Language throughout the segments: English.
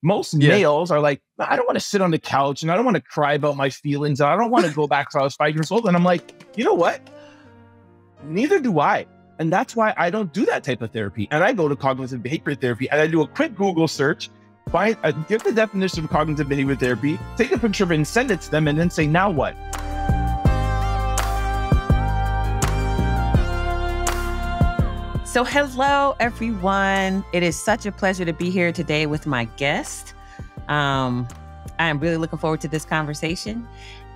Most Yeah. males are like, I don't want to sit on the couch and I don't want to cry about my feelings. I don't want to go back to when I was 5 years old. And I'm like, you know what? Neither do I. And that's why I don't do that type of therapy. And I go to cognitive behavior therapy and I do a quick Google search, give the definition of cognitive behavior therapy, take a picture of it and send it to them and then say, now what? So hello, everyone. It is such a pleasure to be here today with my guest. I am really looking forward to this conversation.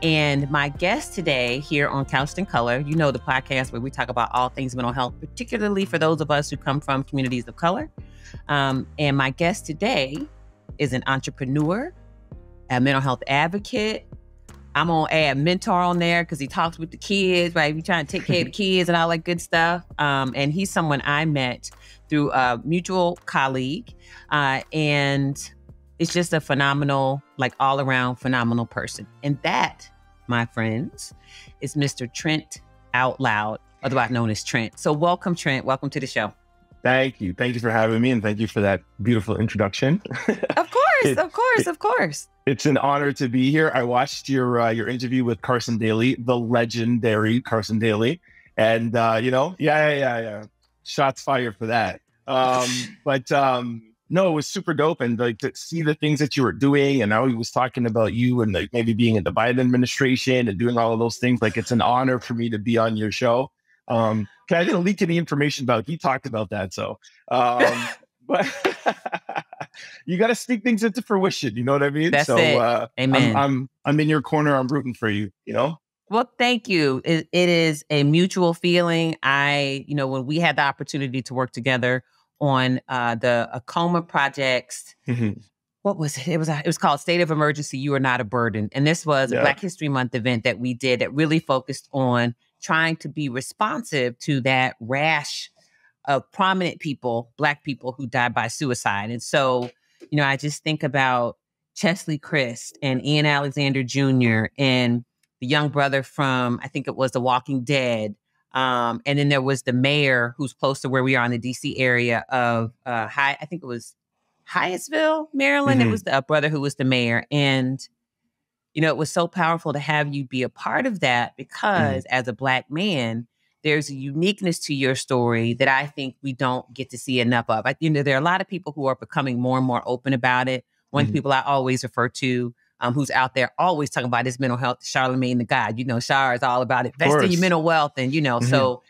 And my guest today here on Couched in Color, you know, the podcast where we talk about all things mental health, particularly for those of us who come from communities of color. And my guest today is an entrepreneur, a mental health advocate. I'm going to add mentor on there because he talks with the kids, right? We trying to take care of the kids and all that good stuff. And he's someone I met through a mutual colleague. And it's just a phenomenal, like all around phenomenal person. And that, my friends, is Mr. Trent Out Loud, otherwise known as Trent. So welcome, Trent. Welcome to the show. Thank you. Thank you for having me. And thank you for that beautiful introduction. Of course. It's an honor to be here. I watched your interview with Carson Daly, the legendary Carson Daly. And, yeah. Shots fired for that. No, it was super dope. And like to see the things that you were doing and how he was talking about you and like maybe being in the Biden administration and doing all of those things. Like it's an honor for me to be on your show. I didn't leak any information about, he talked about that. So, but you got to speak things into fruition. You know what I mean? That's it. Amen. I'm in your corner. I'm rooting for you, you know? Well, thank you. It is a mutual feeling. When we had the opportunity to work together on the Acoma projects, what was it? It was called State of Emergency, You Are Not a Burden. And this was a Black History Month event that we did that really focused on trying to be responsive to that rash of prominent people, Black people who died by suicide. And so, I just think about Chesley Christ and Ian Alexander Jr. and the young brother from, I think it was The Walking Dead. And then there was the mayor who's close to where we are in the DC area of I think it was Hyattsville, Maryland. It was the brother who was the mayor. And, it was so powerful to have you be a part of that because as a Black man, there's a uniqueness to your story that I think we don't get to see enough of. There are a lot of people who are becoming more and more open about it. One of the people I always refer to who's out there always talking about his mental health, Charlemagne the God. Shar is all about investing your mental wealth. And, so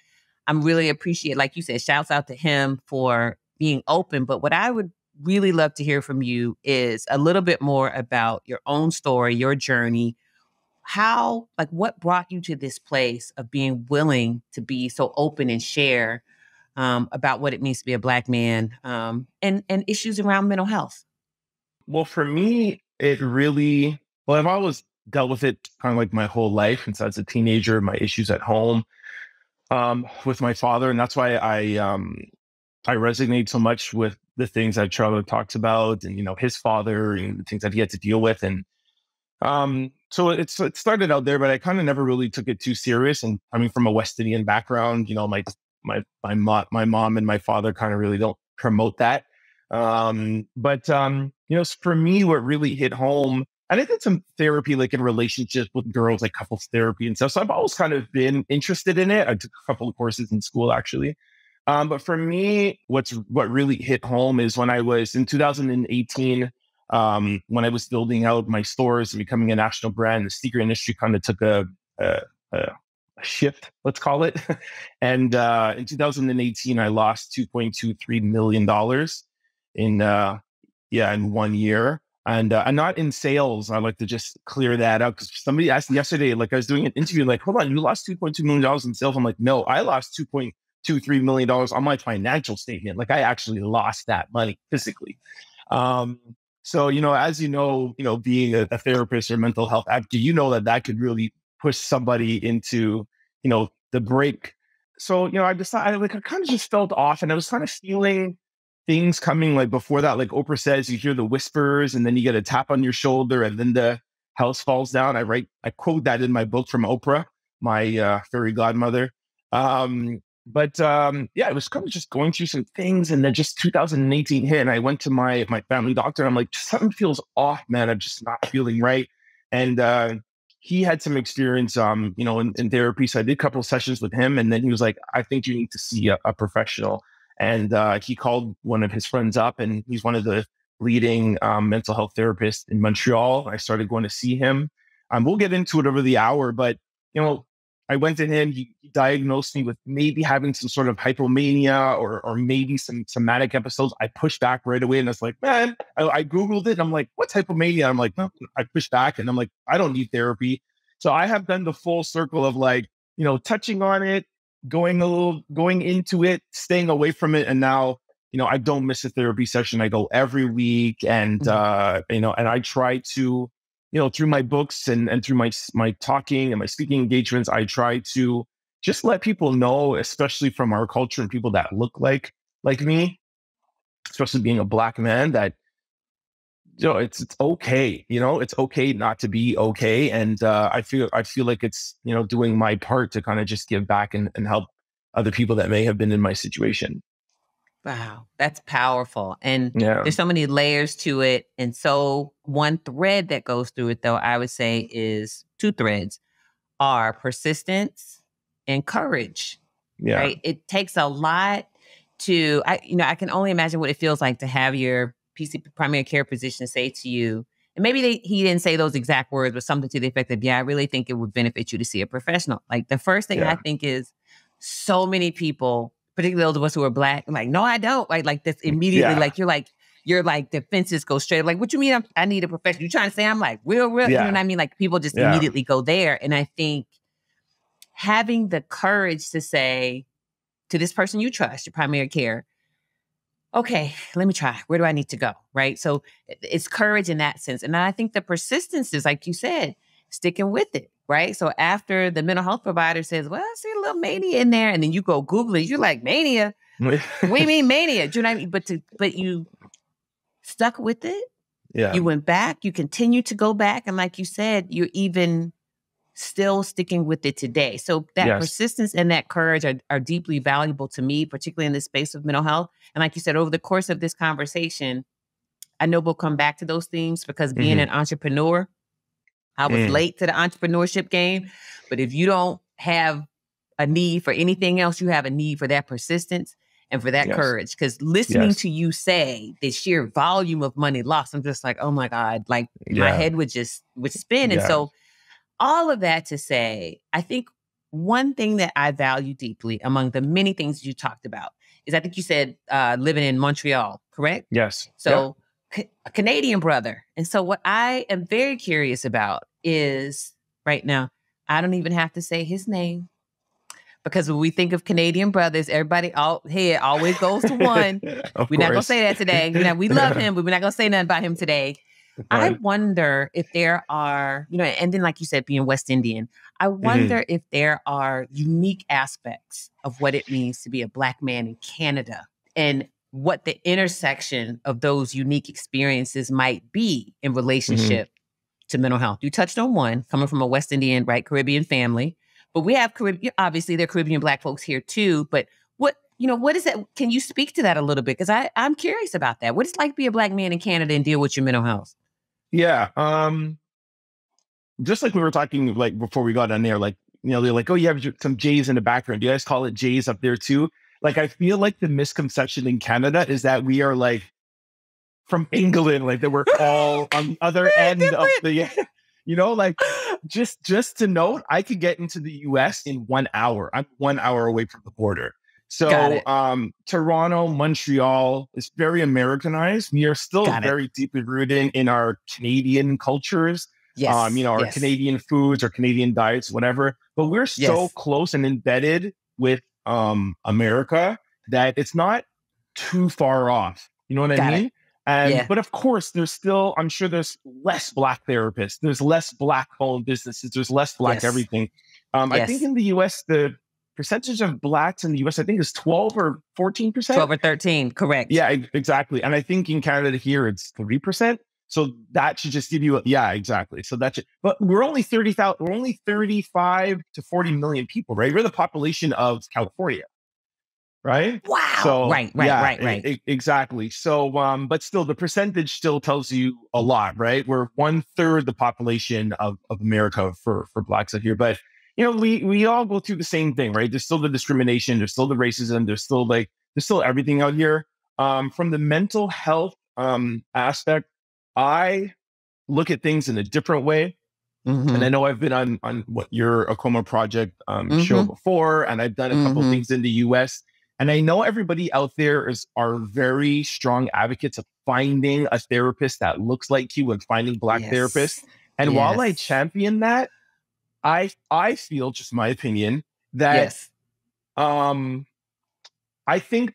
I'm really appreciate, like you said, shouts out to him for being open. But what I would really love to hear from you is a little bit more about your own story, your journey. What brought you to this place of being willing to be so open and share about what it means to be a Black man and issues around mental health? Well, for me, I've always dealt with it kind of like my whole life. Since I was a teenager, my issues at home with my father. And that's why I resonate so much with the things that Charlie talks about and, his father and the things that he had to deal with. And so it started out there, but I kind of never really took it too serious. And coming from a West Indian background, my mom and my father kind of really don't promote that. For me, what really hit home, and I did some therapy, like in relationships with girls, like couples therapy and stuff. So I've always kind of been interested in it. I took a couple of courses in school, actually. But for me, what really hit home is when I was in 2018, when I was building out my stores and becoming a national brand, the sneaker industry kind of took a shift, let's call it. And in 2018, I lost $2.23 million in 1 year. And I'm not in sales. I like to just clear that out because somebody asked me yesterday, like I was doing an interview, like, hold on, you lost $2.2 million in sales. I'm like, no, I lost $2.23 million on my financial statement. Like I actually lost that money physically. So, as being a therapist or mental health advocate, that could really push somebody into, the break. So, I decided, I kind of just felt off and I was kind of feeling things coming like before that, like Oprah says, you hear the whispers and then you get a tap on your shoulder and then the house falls down. I quote that in my book from Oprah, my fairy godmother. yeah, it was kind of just going through some things, and then just 2018 hit, and I went to my family doctor. I'm like, something feels off, man. I'm just not feeling right. And he had some experience, in therapy. So I did a couple of sessions with him, and then he was like, I think you need to see a professional. And he called one of his friends up, and he's one of the leading mental health therapists in Montreal. I started going to see him. We'll get into it over the hour, but I went to him. He diagnosed me with maybe having some sort of hypomania or maybe some manic episodes. I pushed back right away, and I was like, man, I Googled it. And I'm like, what's hypomania? I'm like, no, I pushed back, and I'm like, I don't need therapy. So I have done the full circle of like, touching on it, going into it, staying away from it. And now, I don't miss a therapy session. I go every week, and, and I try to, through my books and through my talking and my speaking engagements, I try to just let people know, especially from our culture and people that look like me, especially being a Black man, that it's okay. It's okay not to be okay. And I feel like it's doing my part to kind of just give back and help other people that may have been in my situation. Wow, that's powerful. And Yeah. there's so many layers to it. And so one thread that goes through it, though, I would say is two threads are persistence and courage. Yeah. Right. It takes a lot to, I can only imagine what it feels like to have your primary care physician say to you, and maybe he didn't say those exact words, but something to the effect of, yeah, I really think it would benefit you to see a professional. Like the first thing I think is so many people, particularly those of us who are Black, I'm like, no, I don't. Like this immediately, like you're like defenses go straight. Like, what you mean? I need a professional. You trying to say I'm like real? You know what I mean? Like people just immediately go there. And I think having the courage to say to this person you trust, your primary care, okay, let me try. Where do I need to go? Right. So it's courage in that sense. And I think the persistence is, like you said, sticking with it. Right. So after the mental health provider says, well, I see a little mania in there. And then you go Google it. You're like, mania? What do you mean mania? Do you know what I mean? But you stuck with it. Yeah. You went back. You continue to go back. And like you said, you're even still sticking with it today. So that persistence and that courage are deeply valuable to me, particularly in this space of mental health. And like you said, over the course of this conversation, I know we'll come back to those themes because being an entrepreneur, I was late to the entrepreneurship game. But if you don't have a need for anything else, you have a need for that persistence and for that courage. Because listening to you say the sheer volume of money lost, I'm just like, oh my God, like my head would spin. And so all of that to say, I think one thing that I value deeply among the many things you talked about is, I think you said living in Montreal, correct? Yes. So a Canadian brother. And so what I am very curious about is right now, I don't even have to say his name because when we think of Canadian brothers, everybody head always goes to one. We're not going to say that today. We love him, but we're not going to say nothing about him today. I wonder if there are, and then like you said, being West Indian, I wonder if there are unique aspects of what it means to be a Black man in Canada and what the intersection of those unique experiences might be in relationship to mental health. You touched on one, coming from a West Indian, right, Caribbean family, but we have obviously there are Caribbean Black folks here too, but what is that? Can you speak to that a little bit? Because I'm curious about that. What it's like to be a Black man in Canada and deal with your mental health? Yeah. Just like we were talking, like before we got on there, like, they're like, oh, you have some J's in the background. Do you guys call it J's up there too? Like, I feel like the misconception in Canada is that we are like from England, like that we're all on the other end of the, like just to note, I could get into the US in 1 hour. I'm 1 hour away from the border. So Toronto, Montreal is very Americanized. We are still very deeply rooted in our Canadian cultures, our Canadian foods, our Canadian diets, whatever. But we're so close and embedded with America that it's not too far off. You know what I mean? But of course, I'm sure there's less Black therapists. There's less Black owned businesses. There's less Black everything. I think in the US, the percentage of Blacks in the US, I think is 12 or 14%. 12 or 13, correct. Yeah, exactly. And I think in Canada here, it's 3%. So that should just give you, exactly. So that's it. But we're only 30,000, we're only 35 to 40 million people, right? We're the population of California. right? Wow. So Right, right, yeah, right, right. exactly. So, but still, the percentage still tells you a lot, right? We're 1/3 the population of America for blacks out here, but we all go through the same thing, right? There's still the discrimination, there's still the racism, there's still everything out here. From the mental health aspect, I look at things in a different way. And I Mm-hmm. know I've been on what your Acoma project show Mm-hmm. before, and I've done a couple of Mm-hmm. things in the US. And I know everybody out there are very strong advocates of finding a therapist that looks like you and finding black therapists. Yes. And while I Yes. champion that, I feel, just my opinion, that Yes. um I think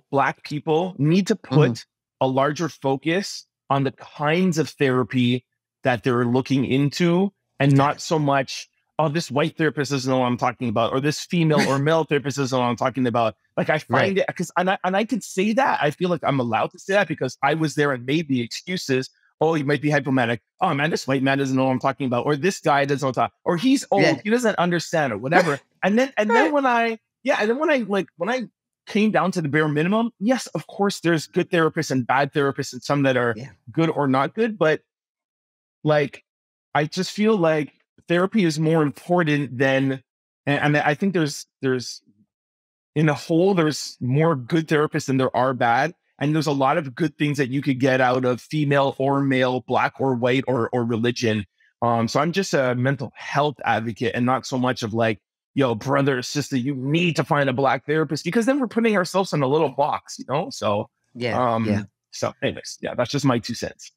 black people, need to Mm-hmm. put a larger focus on the kinds of therapy that they're looking into, and Got not so much, oh, this white therapist doesn't know what I'm talking about, or this female or it. male therapist doesn't know what I'm talking about. Like, I find Right. it, because, and I could say that. I feel like I'm allowed to say that because I was there and made the excuses. Oh, he might be hypomanic. Oh man, this white man doesn't know what I'm talking about, or this guy doesn't know what I'm talking, or he's old, Yeah. he doesn't understand, or whatever. And then Right. when I came down to the bare minimum, yes, of course, there's good therapists and bad therapists, and some that are Yeah. good or not good. But like, I just feel like therapy is more important than, and I think there's in a whole, there's more good therapists than there are bad. And there's a lot of good things that you could get out of female or male, black or white, or religion. So I'm just a mental health advocate, and not so much of like, yo, brother or sister, you need to find a black therapist, because then we're putting ourselves in a little box. So, Yeah. Yeah. anyways, yeah, that's just my 2 cents.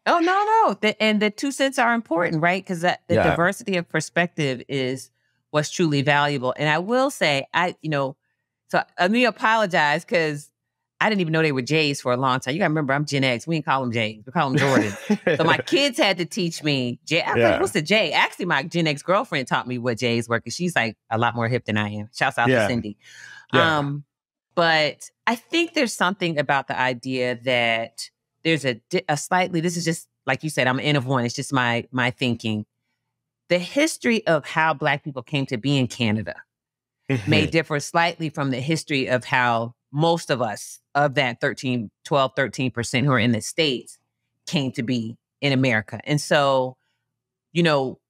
Oh, no. And the 2 cents are important, right? Because the Yeah. diversity of perspective is what's truly valuable. And I will say, so let me apologize because I didn't even know they were J's for a long time. You got to remember, I'm Gen X. We didn't call them J's. We call them Jordans. So my kids had to teach me J. I was like, Yeah. what's a J? Actually, my Gen X girlfriend taught me what J's were because she's like a lot more hip than I am. Shouts out to Yeah. Cindy. Yeah. But I think there's something about the idea that there's a slightly, this is just, like you said, I'm an N of one. It's just my thinking. The history of how Black people came to be in Canada may differ slightly from the history of how most of us, of that 13% who are in the States, came to be in America. And so,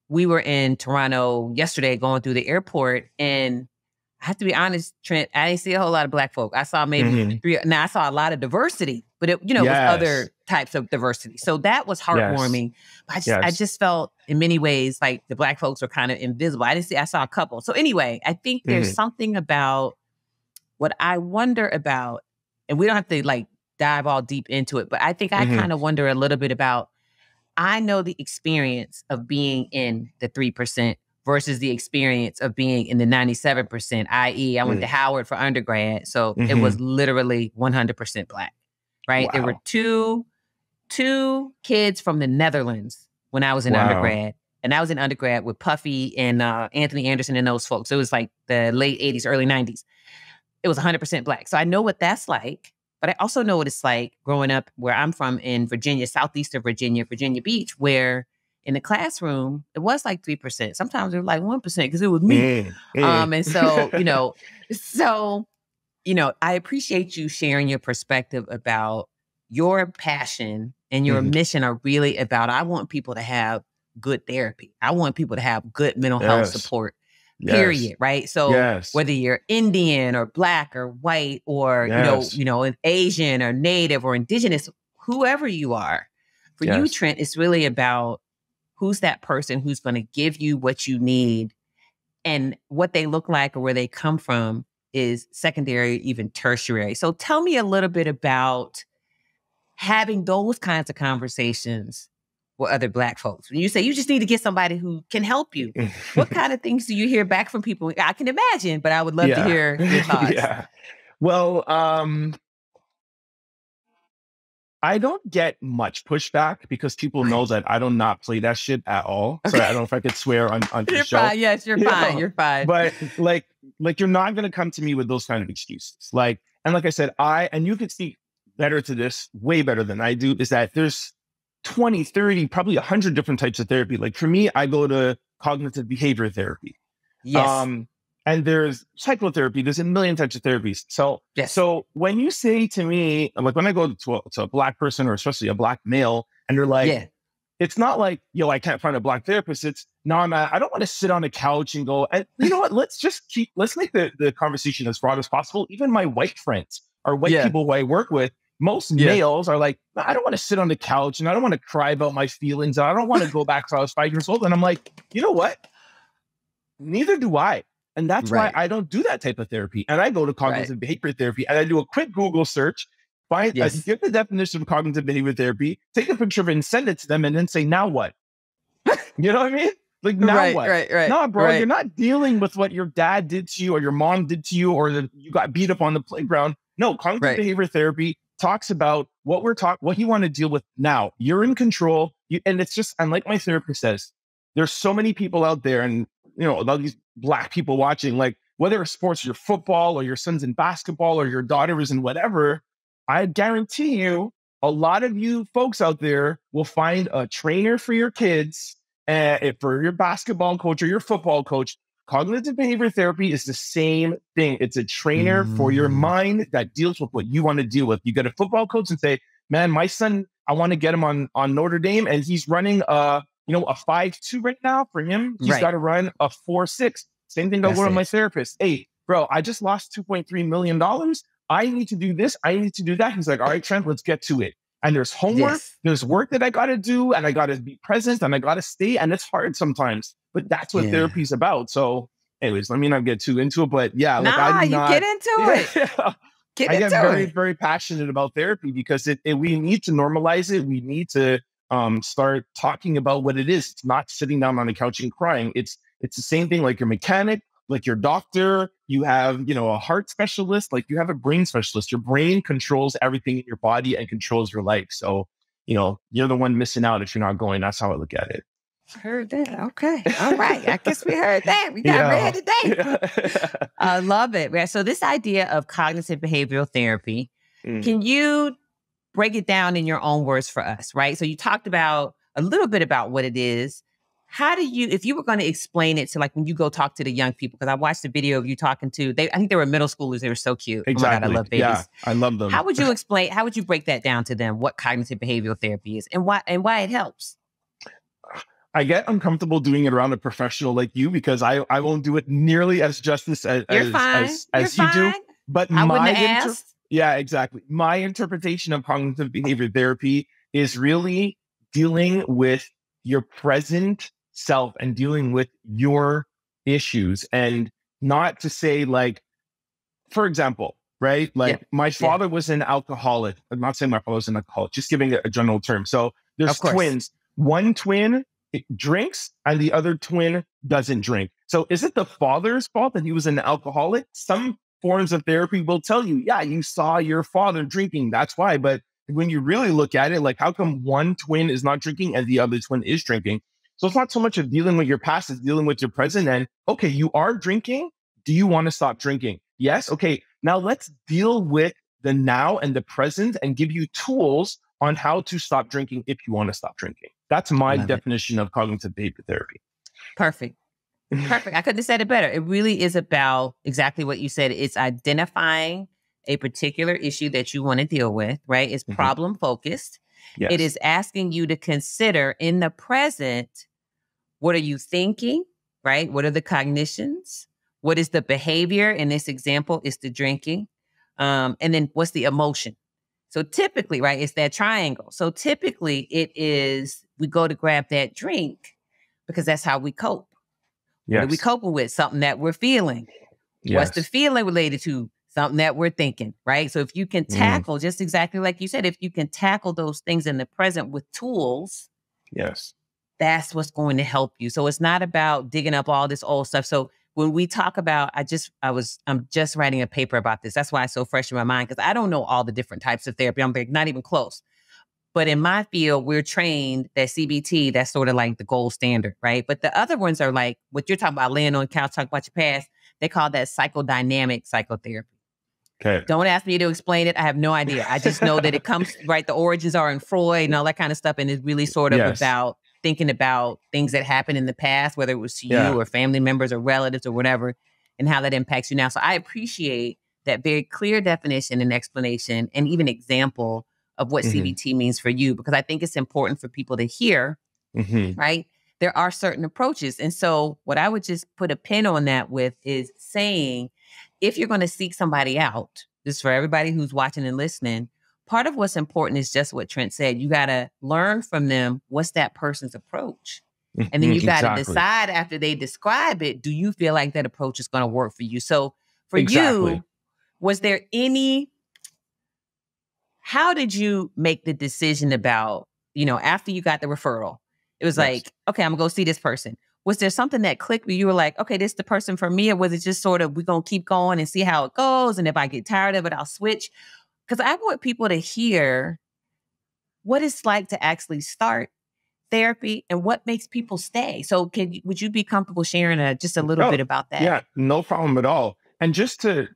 we were in Toronto yesterday going through the airport, and I have to be honest, Trent, I didn't see a whole lot of Black folk. I saw maybe three. Now, I saw a lot of diversity, but it was Yes. other types of diversity. So that was heartwarming. But I Yes. just felt in many ways like the Black folks were kind of invisible. I saw a couple. So anyway, I think there's something about what I wonder about, and we don't have to like dive all deep into it, but I think I kind of wonder a little bit about, I know the experience of being in the 3% versus the experience of being in the 97%, i.e. I went to Howard for undergrad. So it was literally 100% Black, right? Wow. There were two kids from the Netherlands when I was in undergrad. And I was in undergrad with Puffy and Anthony Anderson and those folks. It was like the late 80s, early 90s. It was 100% Black. So I know what that's like. But I also know what it's like growing up where I'm from in Virginia, southeastern Virginia, Virginia Beach, where in the classroom, it was like 3%. Sometimes it was like 1% because it was me. And so, I appreciate you sharing your perspective about your passion and your mission are really about, I want people to have good therapy. I want people to have good mental health support. Period. Right. So whether you're Indian or Black or white or, an Asian or Native or Indigenous, whoever you are, for you, Trent, it's really about who's that person who's going to give you what you need, and what they look like or where they come from is secondary, even tertiary. So tell me a little bit about having those kinds of conversations with other Black folks. When you say you just need to get somebody who can help you, what kind of things do you hear back from people? I can imagine, but I would love to hear your thoughts. Well, I don't get much pushback because people know that I do not play that shit at all. Okay. Sorry, I don't know if I could swear on the show. Fine. Yes, you're fine. You're fine. But like you're not going to come to me with those kind of excuses. And like I said, and you can speak better to this, way better than I do, is that there's 20, 30, probably 100 different types of therapy. Like for me, I go to cognitive behavior therapy. Yes. and there's psychotherapy. There's a million types of therapies. So, Yes. so when you say to me, like when I go to a black person or especially a black male, and they're like, Yeah. it's not like, yo, I can't find a black therapist. It's no, I don't want to sit on a couch and go, and you know what? Let's make the conversation as broad as possible. Even my white friends or white people who I work with, most males are like, I don't want to sit on the couch and I don't want to cry about my feelings. I don't want to go back to I was 5 years old. And I'm like, you know what? Neither do I. And that's why I don't do that type of therapy. And I go to cognitive behavior therapy and I do a quick Google search, give the definition of cognitive behavior therapy, take a picture of it and send it to them and then say, now what? You know what I mean? Like, now what? Right. No, bro, you're not dealing with what your dad did to you or your mom did to you or that you got beat up on the playground. No, cognitive behavior therapy talks about what you want to deal with now. You're in control. And it's just, and like my therapist says, there's so many people out there and, you know, all these black people watching, like whether it's sports, your football or your son's in basketball or your daughter is in whatever, I guarantee you a lot of you folks out there will find a trainer for your kids, for your basketball coach or your football coach. Cognitive behavior therapy is the same thing. It's a trainer for your mind that deals with what you want to deal with. You get a football coach and say, man, my son, I want to get him on Notre Dame and he's running a 5.2 right now. For him, he's got to run a 4.6. Same thing about one of my therapists. Hey, bro, I just lost $2.3 million. I need to do this. I need to do that. He's like, all right, Trent, let's get to it. And there's homework, there's work that I got to do, and I got to be present, and I got to stay. And it's hard sometimes, but that's what therapy is about. So anyways, let me not get too into it, but yeah. Get into it. I get very, very passionate about therapy because we need to normalize it. We need to start talking about what it is. It's not sitting down on the couch and crying. It's the same thing like your mechanic, like your doctor, you have, a heart specialist, like you have a brain specialist. Your brain controls everything in your body and controls your life. So, you're the one missing out if you're not going. That's how I look at it. Heard that. Okay. All right. I guess we heard that. We got read today. I love it. So this idea of cognitive behavioral therapy, can you break it down in your own words for us, right? So you talked about a little bit about what it is. How do you, if you were going to explain it to like when you go talk to the young people, because I watched the video of you talking to, I think they were middle schoolers. They were so cute. Exactly. Oh my God, I love babies. Yeah, I love them. How would you break that down to them, what cognitive behavioral therapy is and why it helps? I get uncomfortable doing it around a professional like you because I won't do it nearly as justice as you do. But yeah, exactly. My interpretation of cognitive behavior therapy is really dealing with your present self and dealing with your issues, and not to say like, for example, right? Like my father was an alcoholic. I'm not saying my father was an alcoholic, just giving a general term. So there's twins. One twin drinks and the other twin doesn't drink. So is it the father's fault that he was an alcoholic? Some forms of therapy will tell you, yeah, you saw your father drinking. That's why. But when you really look at it, like how come one twin is not drinking and the other twin is drinking? So it's not so much of dealing with your past, it's dealing with your present. And okay, you are drinking. Do you want to stop drinking? Yes. Okay. Now let's deal with the now and the present and give you tools on how to stop drinking if you want to stop drinking. That's my definition of cognitive behavior therapy. Perfect. I couldn't have said it better. It really is about exactly what you said. It's identifying a particular issue that you want to deal with, right? It's problem focused. Yes. It is asking you to consider in the present, what are you thinking, right? What are the cognitions? What is the behavior? In this example, it's the drinking. And then what's the emotion? So typically, right, it's that triangle. So typically it is, we go to grab that drink because that's how we cope. Yes. What are we coping with? Something that we're feeling. Yes. What's the feeling related to? Something that we're thinking, right? So if you can tackle, just exactly like you said, if you can tackle those things in the present with tools, yes, that's what's going to help you. So it's not about digging up all this old stuff. So when we talk about, I'm just writing a paper about this. That's why it's so fresh in my mind, because I don't know all the different types of therapy. I'm like, not even close. But in my field, we're trained that CBT, that's sort of like the gold standard, right? But the other ones are like, what you're talking about, laying on the couch, talking about your past, they call that psychodynamic psychotherapy. Okay. Don't ask me to explain it. I have no idea. I just know that it comes, right? The origins are in Freud and all that kind of stuff. And it's really sort of about thinking about things that happened in the past, whether it was to you or family members or relatives or whatever, and how that impacts you now. So I appreciate that very clear definition and explanation and even example of what CBT means for you, because I think it's important for people to hear, right? There are certain approaches. And so what I would just put a pin on that with is saying, if you're going to seek somebody out, just for everybody who's watching and listening, part of what's important is just what Trent said. You got to learn from them. What's that person's approach? And then you got to decide after they describe it, do you feel like that approach is going to work for you? So for you, was there how did you make the decision about, after you got the referral, it was like, okay, I'm gonna go see this person. Was there something that clicked where you were like, okay, this is the person for me? Or was it just sort of, we're gonna keep going and see how it goes? And if I get tired of it, I'll switch. Because I want people to hear what it's like to actually start therapy and what makes people stay. So would you be comfortable sharing just a little bit about that? Yeah, no problem at all. And just to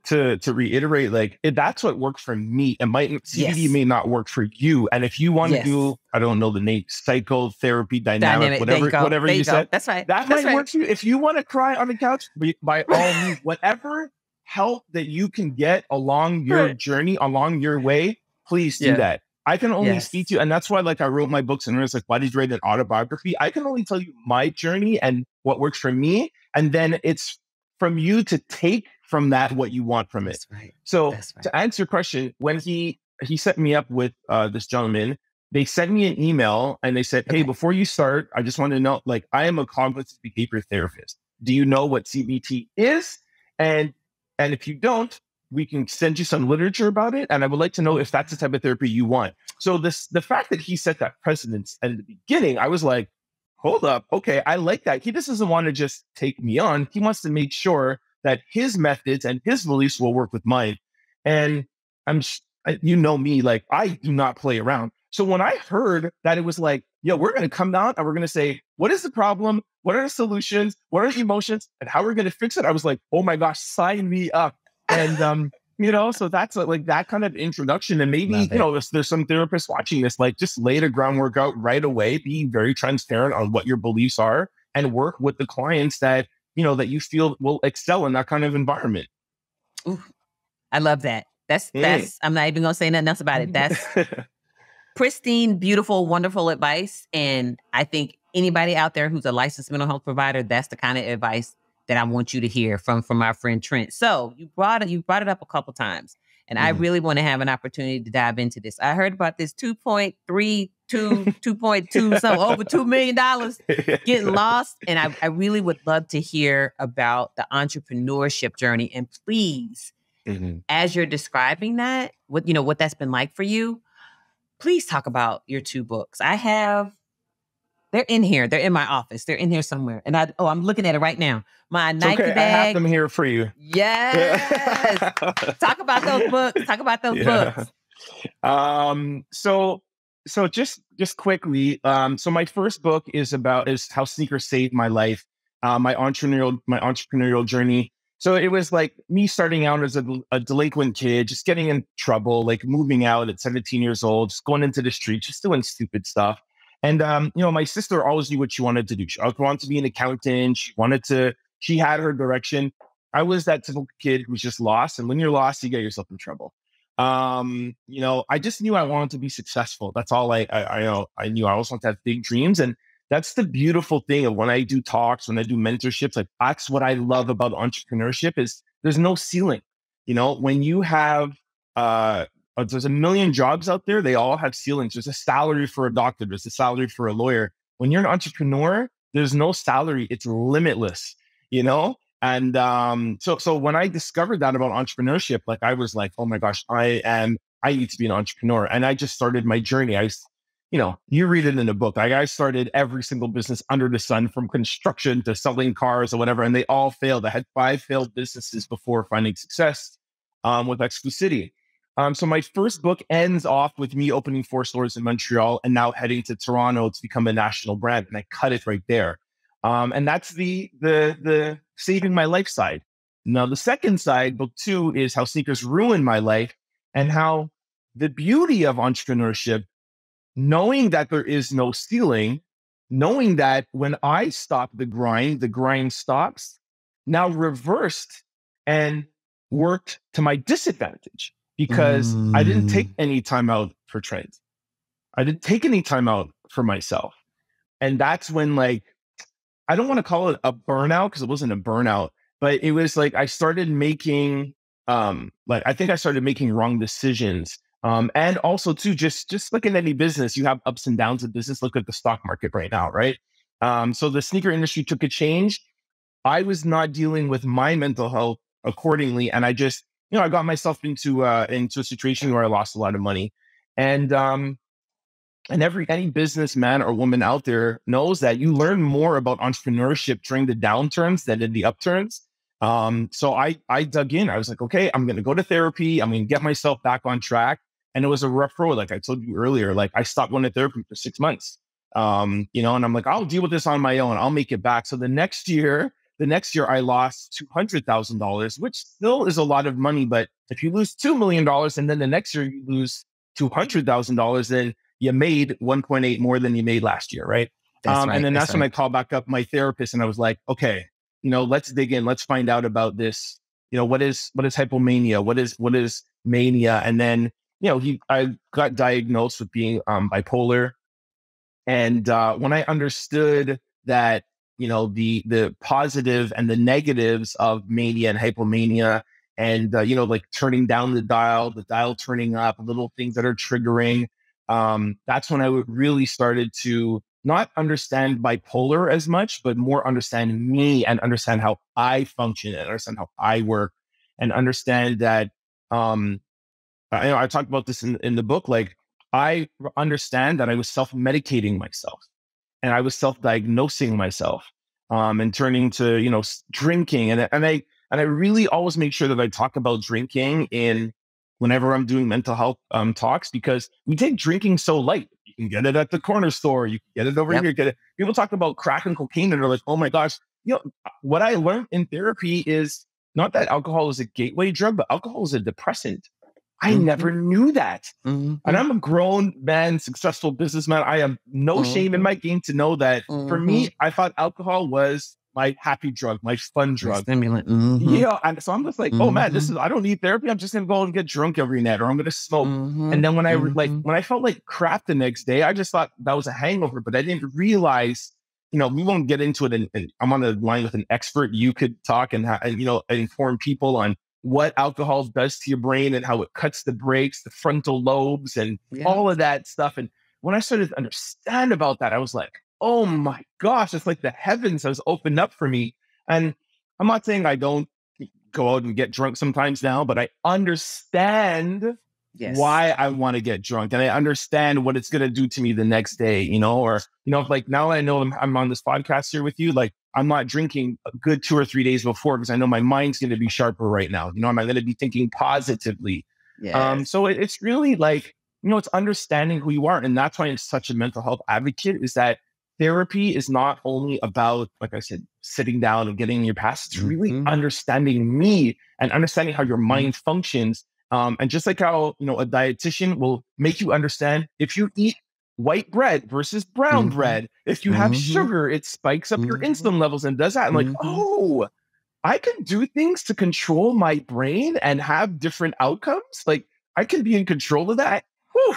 reiterate, like, that's what worked for me. It CBD may not work for you. And if you want to do, I don't know the name, psychotherapy, dynamic, whatever you said, that's right. That might work for you. If you want to cry on the couch, by all means, whatever help that you can get along your journey, along your way, please do that. I can only speak to you. And that's why, like, I wrote my books and it's like, why did you write an autobiography? I can only tell you my journey and what works for me. And then it's from you to take from that what you want from it. That's right. So to answer your question, when he set me up with this gentleman, they sent me an email and they said, hey, before you start, I just want to know, like, I am a cognitive behavior therapist. Do you know what CBT is? And if you don't, we can send you some literature about it. And I would like to know if that's the type of therapy you want. So the fact that he set that precedence at the beginning, I was like, hold up. Okay, I like that. He just doesn't want to just take me on. He wants to make sure that his methods and his beliefs will work with mine. And you know me, like, I do not play around. So when I heard that it was like, yo, we're going to come down and we're going to say, what is the problem? What are the solutions? What are the emotions? And how we're going to fix it? I was like, oh my gosh, sign me up. And, so that's like that kind of introduction. And maybe, there's some therapists watching this, like, just lay the groundwork out right away, be very transparent on what your beliefs are and work with the clients that you feel will excel in that kind of environment. Ooh, I love that. That's, I'm not even going to say nothing else about it. That's pristine, beautiful, wonderful advice. And I think anybody out there who's a licensed mental health provider, that's the kind of advice that I want you to hear from our friend Trent. So you brought it up a couple times, and I really want to have an opportunity to dive into this. I heard about this 2.2, something over $2 million getting lost. And I really would love to hear about the entrepreneurship journey. And please, as you're describing that, what that's been like for you, please talk about your 2 books. They're in here. They're in my office. They're in here somewhere. And I'm looking at it right now. My Nike bag. I have them here for you. Yes. Talk about those books. So just quickly. So my first book is how sneakers saved my life, my entrepreneurial journey. So it was like me starting out as a delinquent kid, just getting in trouble, like moving out at 17 years old, just going into the street, just doing stupid stuff. And, my sister always knew what she wanted to do. She wanted to be an accountant. She had her direction. I was that typical kid who's just lost. And when you're lost, you get yourself in trouble. I just knew I wanted to be successful. That's all I knew. I also wanted to have big dreams. And that's the beautiful thing of when I do talks, when I do mentorships, like, that's what I love about entrepreneurship is there's no ceiling. When you have, there's a million jobs out there. They all have ceilings. There's a salary for a doctor. There's a salary for a lawyer. When you're an entrepreneur, there's no salary. It's limitless, And so when I discovered that about entrepreneurship, like, I was like, oh my gosh, I need to be an entrepreneur. And I just started my journey. You read it in a book. I started every single business under the sun, from construction to selling cars or whatever, and they all failed. I had 5 failed businesses before finding success with Exclucity. So my first book ends off with me opening 4 stores in Montreal and now heading to Toronto to become a national brand. And I cut it right there. And that's the saving my life side. Now, the second side, book 2, is how sneakers ruined my life and how the beauty of entrepreneurship, knowing that there is no ceiling, knowing that when I stop the grind stops, now reversed and worked to my disadvantage because I didn't take any time out for Trent. I didn't take any time out for myself. And that's when, like, I don't want to call it a burnout because it wasn't a burnout, but it was like I started making, I think I started making wrong decisions. And also too, just like in any business, you have ups and downs of business. Look at the stock market right now, right? So the sneaker industry took a change. I was not dealing with my mental health accordingly, and I just, I got myself into a situation where I lost a lot of money, and any businessman or woman out there knows that you learn more about entrepreneurship during the downturns than in the upturns. So I dug in. I was like, okay, I'm going to go to therapy. I'm going to get myself back on track. And it was a rough road. Like I told you earlier, like I stopped going to therapy for 6 months. And I'm like, I'll deal with this on my own. I'll make it back. So the next year I lost $200,000, which still is a lot of money. But if you lose $2 million and then the next year you lose $200,000, then you made 1.8 more than you made last year, right? That's right. And then that's when I called back up my therapist and I was like, okay, let's dig in. Let's find out about this. What is hypomania? What is mania? And then, I got diagnosed with being bipolar. And when I understood that, the positive and the negatives of mania and hypomania, and like turning down the dial turning up, little things that are triggering. That's when I really started to not understand bipolar as much, but more understand me and understand how I function and understand how I work and understand that, I talked about this in the book, like I understand that I was self-medicating myself and I was self-diagnosing myself, and turning to, drinking. And I really always make sure that I talk about drinking in whenever I'm doing mental health talks, because we take drinking so light. You can get it at the corner store. You can get it over here. Get it. People talk about crack and cocaine and they're like, oh my gosh. What I learned in therapy is not that alcohol is a gateway drug, but alcohol is a depressant. I never knew that. And I'm a grown man, successful businessman. I have no shame in my game to know that. For me, I thought alcohol was my happy drug, my fun drug. Stimulant. Yeah. And so I'm just like, oh man, I don't need therapy. I'm just going to go and get drunk every night, or I'm going to smoke. And then when I felt like crap the next day, I just thought that was a hangover, but I didn't realize, we won't get into it. And I'm on the line with an expert. You could talk and inform people on what alcohol does to your brain and how it cuts the brakes, the frontal lobes, and all of that stuff. And when I started to understand about that, I was like, oh my gosh, it's like the heavens has opened up for me. And I'm not saying I don't go out and get drunk sometimes now, but I understand why I want to get drunk. And I understand what it's going to do to me the next day, like now I know I'm on this podcast here with you, like I'm not drinking a good 2 or 3 days before because I know my mind's going to be sharper right now. I'm going to be thinking positively. So it's really like, it's understanding who you are. And that's why I'm such a mental health advocate, is that therapy is not only about, like I said, sitting down and getting in your past. It's really understanding me and understanding how your mind functions. And just like how, a dietitian will make you understand if you eat white bread versus brown bread, if you have sugar, it spikes up your insulin levels and does that. I'm like, oh, I can do things to control my brain and have different outcomes. Like I can be in control of that. Whew.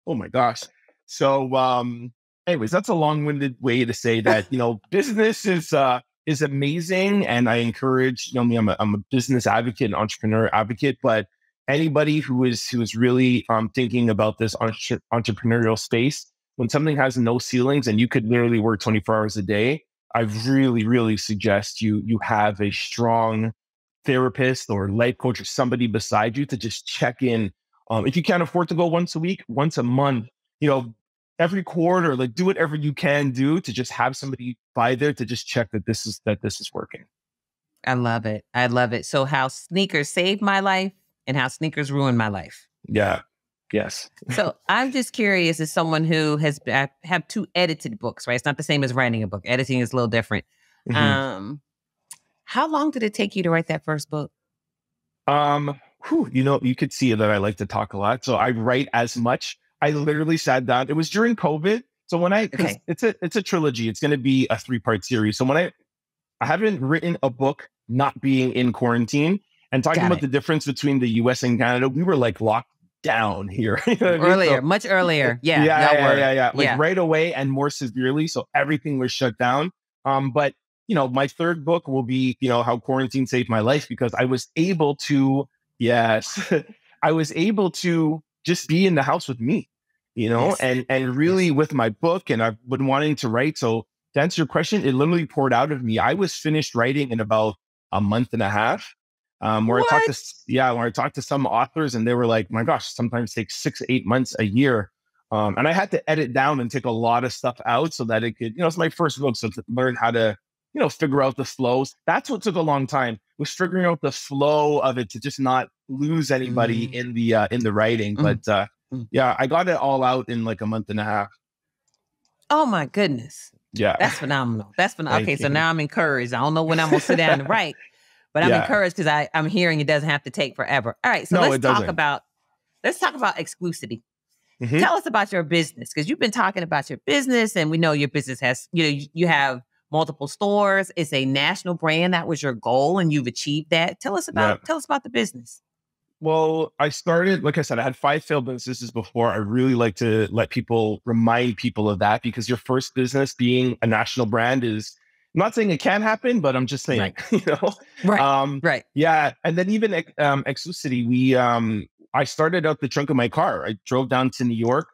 Oh my gosh. So, anyways, that's a long-winded way to say that, business is amazing. And I encourage, me, I'm a business advocate and entrepreneur advocate, but anybody who is really thinking about this entrepreneurial space, when something has no ceilings and you could literally work 24 hours a day, I really, really suggest you have a strong therapist or life coach or somebody beside you to just check in. If you can't afford to go once a week, once a month, every quarter, like do whatever you can do to just have somebody by there to just check that this is working. I love it. I love it. So how sneakers saved my life and how sneakers ruined my life. Yeah. Yes. So I'm just curious, as someone who I have 2 edited books, right? It's not the same as writing a book. Editing is a little different. How long did it take you to write that first book? You could see that I like to talk a lot. So I write as much. I literally sat down. It was during COVID. So when it's a trilogy, it's going to be a 3-part series. So when I haven't written a book not being in quarantine. And talking Got about it. the difference between the US and Canada, we were like locked down here. You know what I mean? Earlier, So, much earlier. Yeah, y'all were. yeah. Like Yeah. right away and more severely. So everything was shut down. But my third book will be, how quarantine saved my life, because I was able to, yes, I was able to just be in the house with me, Yes. and really Yes. with my book, and I've been wanting to write. So to answer your question, it literally poured out of me. I was finished writing in about a month and a half. Where What? when I talked to some authors, and they were like, my gosh, sometimes takes 6 8 months, a year. And I had to edit down and take a lot of stuff out so that it could, it's my first book. So to learn how to, figure out the flows. That's what took a long time, was figuring out the flow of it to just not lose anybody in the writing. But Mm. yeah, I got it all out in like a month and a half. Oh my goodness. Yeah. That's phenomenal. That's phenomenal. Okay, Thank so you. now I'm encouraged. I don't know when I'm gonna sit down and write, but I'm Yeah. encouraged because I'm hearing it doesn't have to take forever. All right, so No, it let's talk doesn't. about Exclucity. Mhm. Tell us about your business, because you've been talking about your business, and we know your business has, you have multiple stores. It's a national brand. That was your goal, and you've achieved that. Tell us about the business. Well, I started, like I said, I had 5 failed businesses before. I really like to remind people of that, because your first business being a national brand is, I'm not saying it can't happen, but I'm just saying, Right. Right. Yeah. And then even Exclucity, I started out the trunk of my car. I drove down to New York,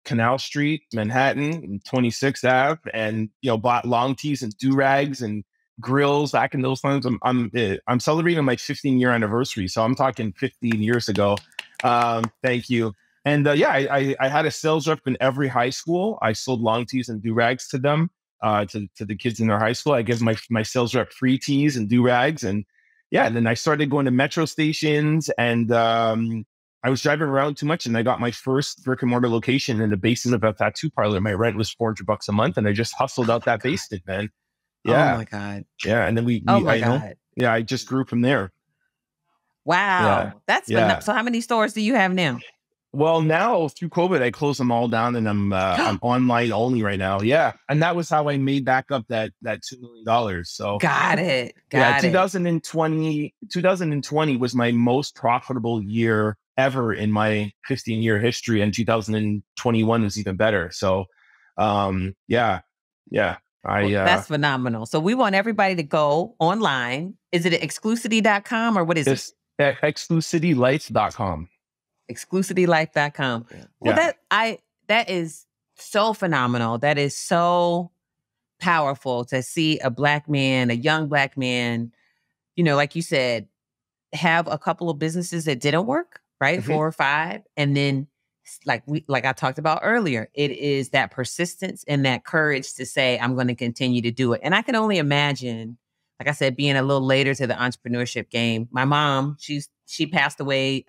Canal Street, Manhattan, and 26th Ave, and bought long tees and do rags and grills back in those times. I'm celebrating my 15-year anniversary, so I'm talking 15 years ago. Thank you. And I had a sales rep in every high school. I sold long tees and do rags to them, to the kids in their high school. I give my sales rep free tees and do rags, and then I started going to metro stations, and I was driving around too much, and I got my first brick and mortar location in the basement of a tattoo parlor. My rent was $400 a month, and I just hustled out that basement, man. Oh Yeah. my God. Yeah. And then I just grew from there. Wow. That's Yeah. So how many stores do you have now? Well, now through COVID, I closed them all down, and I'm online only right now. Yeah. And that was how I made back up that $2 million. So Got it. 2020 was my most profitable year ever in my 15-year history. And 2021 was even better. So yeah. That's phenomenal. So we want everybody to go online. Is it at exclusity.com or what is it? Exclucitylife.com. Exclucitylife.com. Well, that is so phenomenal. That is so powerful to see a young Black man, like you said, have a couple of businesses that didn't work, right? 4 or 5. And then like I talked about earlier, it is that persistence and that courage to say, I'm going to continue to do it. And I can only imagine, like I said, being a little later to the entrepreneurship game. My mom, she passed away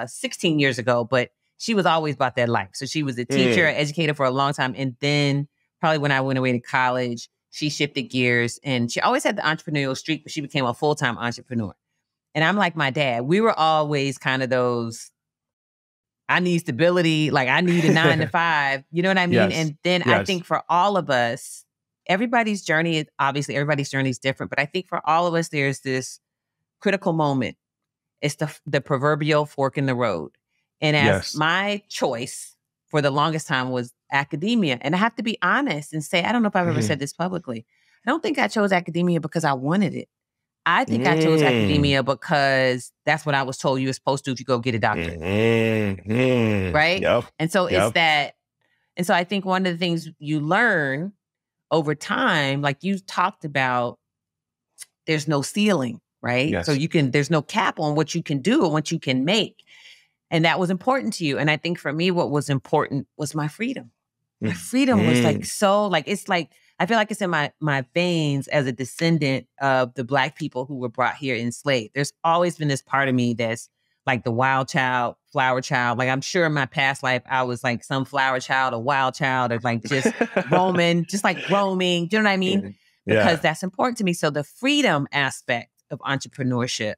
16 years ago, but she was always about that life. So she was a teacher, educator for a long time. And then probably when I went away to college, she shifted gears, and she always had the entrepreneurial streak, but she became a full-time entrepreneur. And I'm like my dad. We were always kind of those, I need stability, like I need a 9 to 5. You know what I mean? Yes. And then I think for all of us, everybody's journey is different. But I think for all of us, there's this critical moment. It's the proverbial fork in the road. And as my choice for the longest time was academia. And I have to be honest and say, I don't know if I've ever said this publicly. I don't think I chose academia because I wanted it. I think I chose academia because that's what I was told you were supposed to if you go get a doctorate. Right? Yep. And so it's that. And so I think one of the things you learn over time, like you talked about, there's no ceiling, right? Yes. So there's no cap on what you can do and what you can make. And that was important to you. And I think for me, what was important was my freedom. My freedom was it's like, I feel like it's in my veins as a descendant of the Black people who were brought here enslaved. There's always been this part of me that's like the wild child, flower child. Like I'm sure in my past life, I was like some flower child, a wild child, or like just roaming. Do you know what I mean? Because that's important to me. So the freedom aspect of entrepreneurship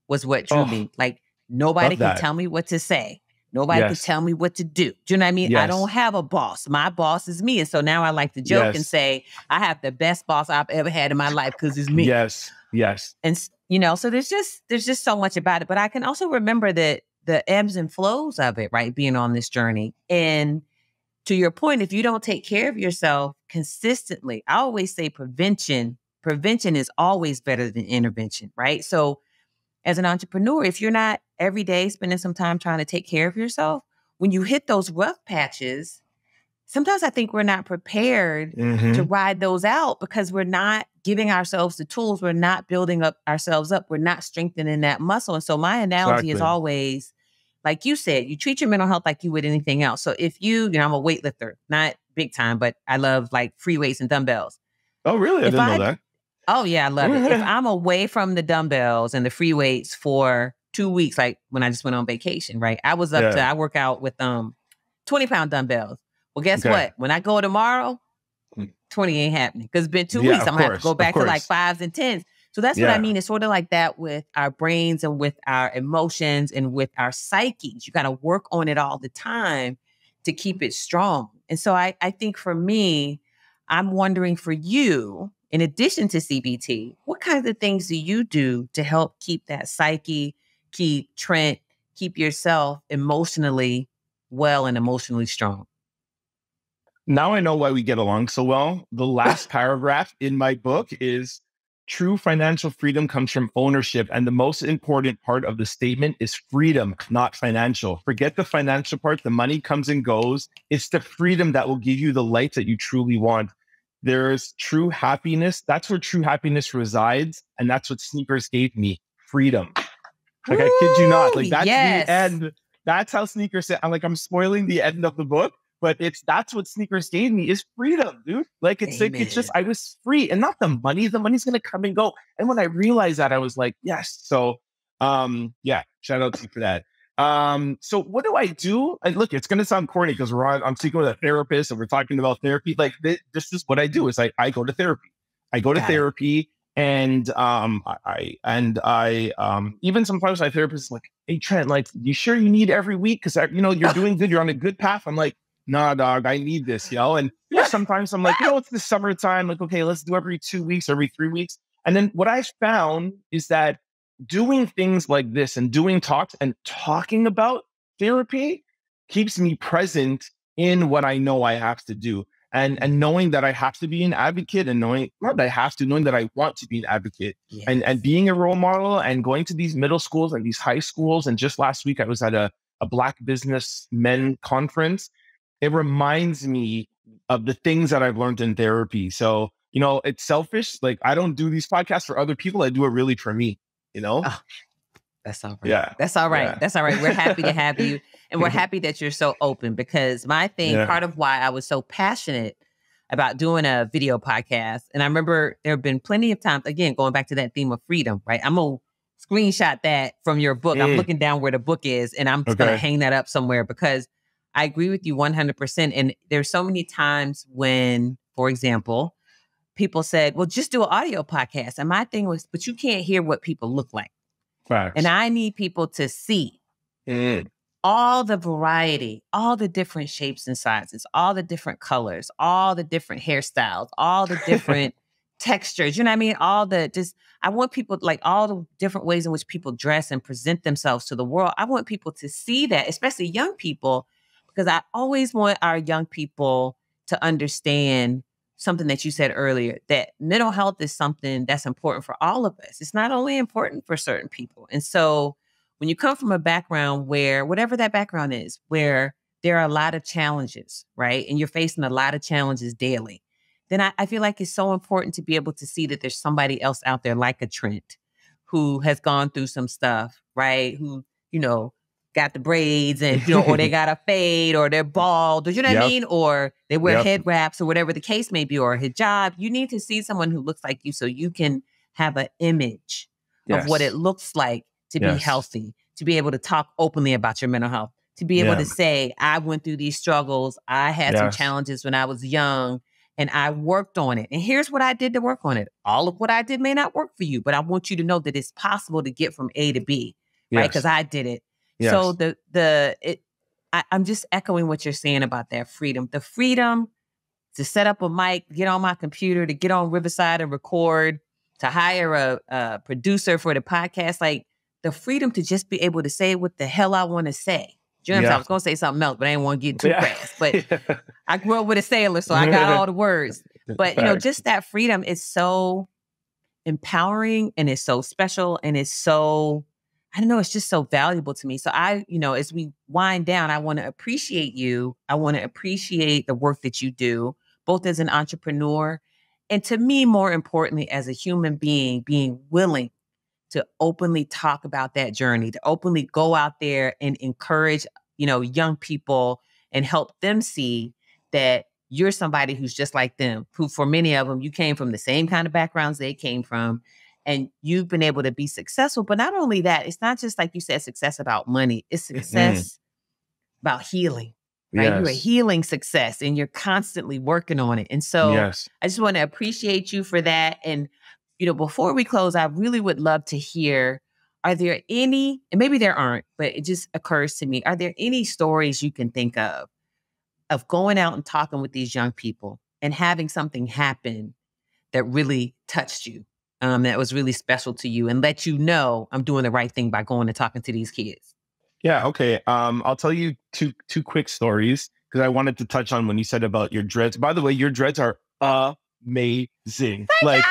was what drew me. Like nobody can tell me what to say. Nobody could tell me what to do. Do you know what I mean? I don't have a boss. My boss is me. And so now I like to joke and say, I have the best boss I've ever had in my life because it's me. Yes. And So there's just so much about it. But I can also remember that the ebbs and flows of it, right? Being on this journey. And to your point, if you don't take care of yourself consistently, I always say prevention is always better than intervention, right? So as an entrepreneur, if you're not every day spending some time trying to take care of yourself, when you hit those rough patches, sometimes I think we're not prepared to ride those out because we're not giving ourselves the tools. We're not building ourselves up. We're not strengthening that muscle. And so my analogy is always, like you said, you treat your mental health like you would anything else. So if I'm a weightlifter, not big time, but I love like free weights and dumbbells. Oh, really? I didn't know that. Oh, yeah, I love it. If I'm away from the dumbbells and the free weights for 2 weeks, like when I just went on vacation, right? I was I work out with 20-pound dumbbells. Well, guess what? When I go tomorrow, 20 ain't happening because it's been 2 weeks. I'm going to have to go back to like 5s and 10s. So that's what I mean. It's sort of like that with our brains and with our emotions and with our psyches. You got to work on it all the time to keep it strong. And so I think for me, I'm wondering for you, in addition to CBT, what kinds of things do you do to help keep that psyche, keep Trent, keep yourself emotionally well and emotionally strong? Now I know why we get along so well. The last paragraph in my book is true financial freedom comes from ownership. And the most important part of the statement is freedom, not financial. Forget the financial part. The money comes and goes. It's the freedom that will give you the life that you truly want. There's true happiness. That's where true happiness resides. And that's what sneakers gave me, freedom. Like, I kid you not. Like, that's the end. That's how sneakers say, I'm spoiling the end of the book, but that's what sneakers gave me is freedom, dude. Like, it's Amen. like, it's just, I was free and not the money. The money's going to come and go. And when I realized that, I was like, yes. So, shout out to you for that. So what do I do? And look, it's going to sound corny because I'm speaking with a therapist and we're talking about therapy. Like, this is what I do. Is I go to therapy. I go to therapy. And I even sometimes my therapist is like, hey, Trent, like, you sure you need every week? Because, you're doing good. You're on a good path. I'm like, nah, dog, I need this, And sometimes I'm like, it's the summertime. Like, okay, let's do every 2 weeks, every 3 weeks. And then what I found is that doing things like this and doing talks and talking about therapy keeps me present in what I know I have to do. And knowing that I have to be an advocate and knowing that I want to be an advocate and being a role model and going to these middle schools and these high schools. And just last week, I was at a Black business men conference. It reminds me of the things that I've learned in therapy. So, it's selfish. Like, I don't do these podcasts for other people. I do it really for me, Oh, that's all right. Yeah. That's all right. Yeah. That's all right. We're happy to have you. And we're happy that you're so open because my thing, part of why I was so passionate about doing a video podcast, and I remember there have been plenty of times, again, going back to that theme of freedom, right? I'm going to screenshot that from your book. I'm looking down where the book is, and I'm just going to hang that up somewhere because I agree with you 100%. And there's so many times when, for example, people said, well, just do an audio podcast. And my thing was, but you can't hear what people look like. Facts. And I need people to see all the variety, all the different shapes and sizes, all the different colors, all the different hairstyles, all the different textures. You know what I mean? I want people, like, all the different ways in which people dress and present themselves to the world. I want people to see that, especially young people, because I always want our young people to understand something that you said earlier, that mental health is something that's important for all of us. It's not only important for certain people. And so when you come from a background where, whatever that background is, where there are a lot of challenges, right? And you're facing a lot of challenges daily, then I feel like it's so important to be able to see that there's somebody else out there like a Trent who has gone through some stuff, right? Who, got the braids and, or they got a fade or they're bald, or you know what I mean? Or they wear head wraps or whatever the case may be, or a hijab. You need to see someone who looks like you so you can have an image of what it looks like to be healthy, to be able to talk openly about your mental health, to be able to say, I went through these struggles. I had some challenges when I was young and I worked on it. And here's what I did to work on it. All of what I did may not work for you, but I want you to know that it's possible to get from A to B, right? Because I did it. So I'm just echoing what you're saying about that freedom. The freedom to set up a mic, get on my computer, to get on Riverside and record, to hire a producer for the podcast, like the freedom to just be able to say what the hell I want to say. Do you know what I'm saying? I was going to say something else, but I didn't want to get too crass. But I grew up with a sailor, so I got all the words. But, you know, just that freedom is so empowering and it's so special and it's so, I don't know, it's just so valuable to me. So I, you know, as we wind down, I want to appreciate you. I want to appreciate the work that you do, both as an entrepreneur and to me, more importantly, as a human being willing to openly talk about that journey, to openly go out there and encourage, you know, young people and help them see that you're somebody who's just like them, who for many of them, you came from the same kind of backgrounds they came from, and you've been able to be successful. But not only that, it's not just like you said, success about money. It's success about healing, right? Yes. You're a healing success and you're constantly working on it. And so I just want to appreciate you for that. And, you know, before we close, I really would love to hear, are there any, and maybe there aren't, but it just occurs to me, are there any stories you can think of going out and talking with these young people and having something happen that really touched you, that was really special to you and let you know I'm doing the right thing by going and talking to these kids? Yeah. Okay. I'll tell you two quick stories because I wanted to touch on when you said about your dreads. By the way, your dreads are amazing. Like,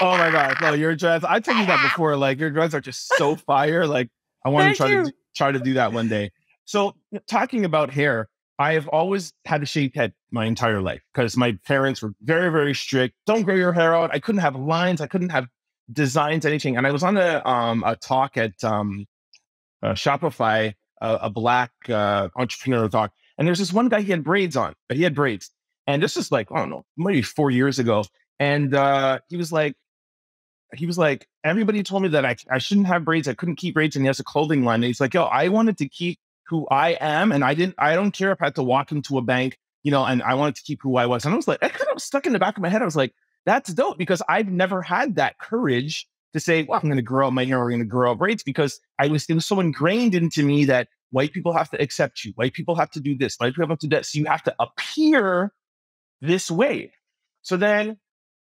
oh my God, no, your dreads. I told you that before. Like, your dreads are just so fire. Like, I want to try to do that one day. So, talking about hair, I have always had a shaved head my entire life because my parents were very, very strict. Don't grow your hair out. I couldn't have lines. I couldn't have designs, anything. And I was on a talk at Shopify, a black entrepreneur talk. And there's this one guy, he had braids on, but he had braids. And this is like, I don't know, maybe 4 years ago. And he was like, everybody told me that I shouldn't have braids. I couldn't keep braids. And he has a clothing line. And he's like, yo, I wanted to keep who I am. And I don't care if I had to walk into a bank, you know, and I wanted to keep who I was. And I was like, that kind of stuck in the back of my head. I was like, that's dope because I've never had that courage to say, well, I'm going to grow out my hair. We're going to grow out braids because it was so ingrained into me that white people have to accept you. White people have to do this. White people have to do that. So you have to appear this way. So then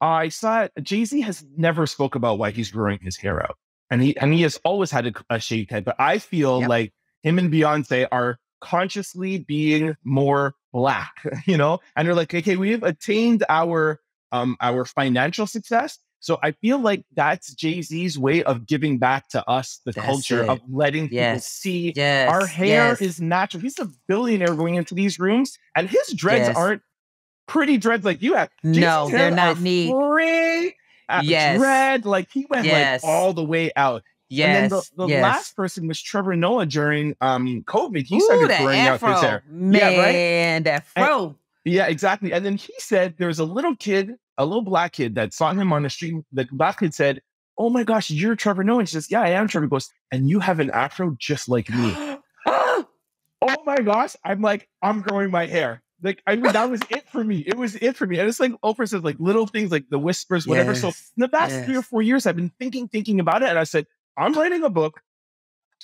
I saw Jay-Z has never spoke about why he's growing his hair out. And he has always had a shaved head. But I feel like him and Beyonce are consciously being more black, you know? And they're like, okay, we've attained our financial success. So I feel like that's Jay-Z's way of giving back to us, the culture of letting people see our hair is natural. He's a billionaire going into these rooms and his dreads aren't pretty dreads like you have. No, they're not neat. Free dread. Like he went like all the way out. And then the last person was Trevor Noah during COVID. He started growing out his hair. Man, that fro. Yeah, exactly. And then he said there was a little kid, a little black kid that saw him on the street. The black kid said, oh my gosh, you're Trevor Noah. And she says, yeah, I am Trevor. He goes, and you have an afro just like me. Oh my gosh. I'm like, I'm growing my hair. Like, I mean, that was it for me. It was it for me. And it's like Oprah says, like little things, like the whispers, whatever. So in the past 3 or 4 years, I've been thinking about it. And I said, I'm writing a book.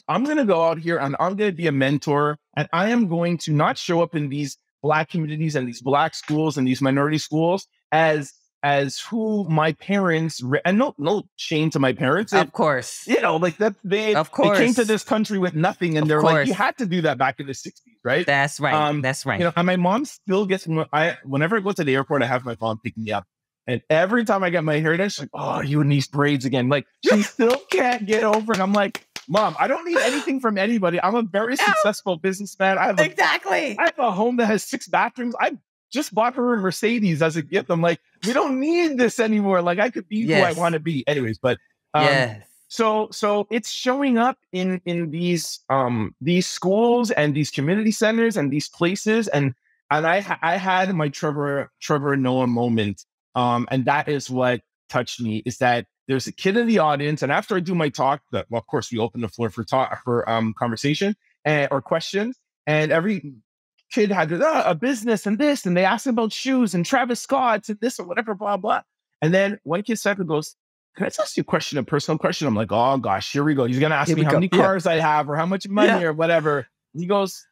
I'm going to go out here and I'm going to be a mentor. And I am going to not show up in these black communities and these black schools and these minority schools as who my parents, and no shame to my parents. Of course. You know, like that they came to this country with nothing and they're like, you had to do that back in the 60s, right? That's right. That's right. You know, and my mom still gets, whenever I go to the airport, I have my mom pick me up. And every time I get my hair done, she's like, oh, you and these braids again. Like, she still can't get over it. I'm like, Mom, I don't need anything from anybody. I'm a very successful businessman. I have a home that has 6 bathrooms. I just bought her a Mercedes as a gift. I'm like, we don't need this anymore. Like, I could be who I want to be. Anyways, but so it's showing up in these schools and these community centers and these places. And I had my Trevor Noah moment. And that is what touched me, is that there's a kid in the audience. And after I do my talk, of course, we open the floor for conversation or questions. And every kid had a business and this, and they asked about shoes and Travis Scott's and this or whatever, blah, blah. And then one kid said, goes, can I just ask you a personal question? I'm like, oh gosh, here we go. He's going to ask me how many cars I have or how much money or whatever. And he goes,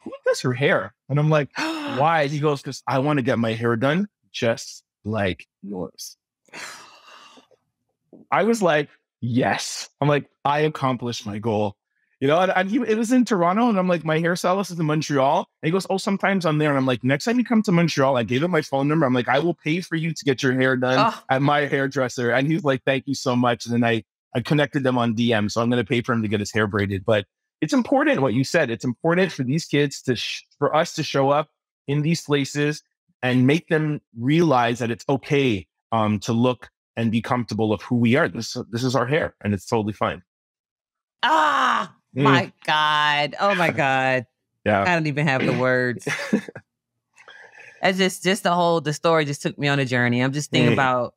who does her hair? And I'm like, why? He goes, because I want to get my hair done just like yours. I was like, yes. I'm like, I accomplished my goal. It was in Toronto, and I'm like, my hairstylist is in Montreal. And he goes, oh, sometimes I'm there. And I'm like, next time you come to Montreal, I gave him my phone number. I'm like, I will pay for you to get your hair done Oh, at my hairdresser. And he was like, thank you so much. And then I connected them on DM. So I'm going to pay for him to get his hair braided. But it's important what you said. It's important for these kids for us to show up in these places and make them realize that it's okay to look and be comfortable of who we are. This is our hair, and it's totally fine. My God. Oh my God. Yeah. I don't even have the words. It's just the story just took me on a journey. I'm just thinking about